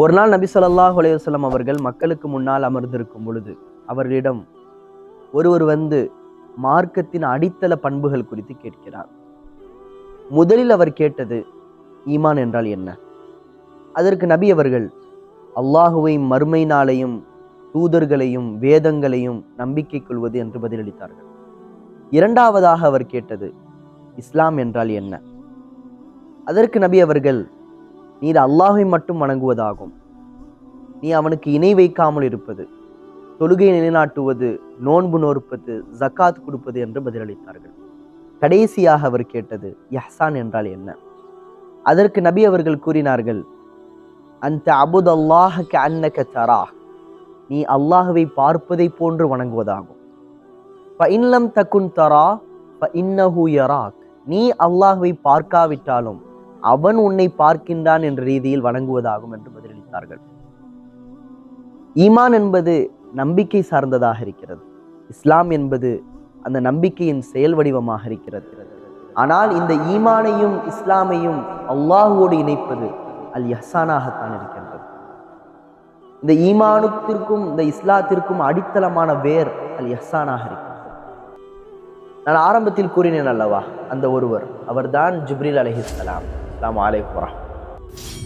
ஒரு நாள் நபி ஸல்லல்லாஹு அலைஹி வஸல்லம் அவர்கள் மக்களுக்கு முன்னால் அமர்ந்திருக்கும் பொழுது அவர்களிடம் ஒருவர் வந்து மார்க்கத்தின் அடித்தள பண்புகள் குறித்து கேட்கிறார். முதலில் அவர் கேட்டது ஈமான் என்றால் என்ன? அதற்கு நபி அவர்கள் அல்லாஹுவையும் மறுமை நாளையும் தூதர்களையும் வேதங்களையும் நம்பிக்கை கொள்வது என்று பதிலளித்தார்கள். இரண்டாவதாக அவர் கேட்டது இஸ்லாம் என்றால் என்ன? அதற்கு நபி அவர்கள் நீர் அல்லாஹை மட்டும் வணங்குவதாகும், நீ அவனுக்கு இணை வைக்காமல் இருப்பது, தொழுகையை நிலைநாட்டுவது, நோன்பு நோற்பது, ஜக்காத் கொடுப்பது என்று பதிலளித்தார்கள். கடைசியாக அவர் கேட்டது இஹ்சான் என்றால் என்ன? அதற்கு நபி அவர்கள் கூறினார்கள் அந்த அபுதல்லாஹ கஅன்னக தராஹ், நீ அல்லாஹுவை பார்ப்பதை போன்று வணங்குவதாகும். ஃபஇன் லம் தகுன் தரா ஃபஇன்னஹு யராக், நீ அல்லாஹுவை பார்க்காவிட்டாலும் அவன் உன்னை பார்க்கின்றான் என்ற ரீதியில் வணங்குவதாகும் என்று பதிலளித்தார்கள். ஈமான் என்பது நம்பிக்கை சார்ந்ததாக இருக்கிறது. இஸ்லாம் என்பது அந்த நம்பிக்கையின் செயல் வடிவமாக இருக்கிறது. ஆனால் இந்த ஈமானையும் இஸ்லாமையும் அல்லாஹுவோடு இணைப்பது அல் இஹ்சானாகத்தான் இருக்கின்றது. இந்த ஈமானத்திற்கும் இந்த இஸ்லாத்திற்கும் அடித்தளமான வேர் அல் இஹ்சானாக இருக்கிறது. நான் ஆரம்பத்தில் கூறினேன் அல்லவா, அந்த ஒருவர் அவர்தான் ஜிப்ரீல் அலைஹிஸ்ஸலாம். அஸ்ஸலாமு அலைக்கும் வரஹ்மத்துல்லாஹ்.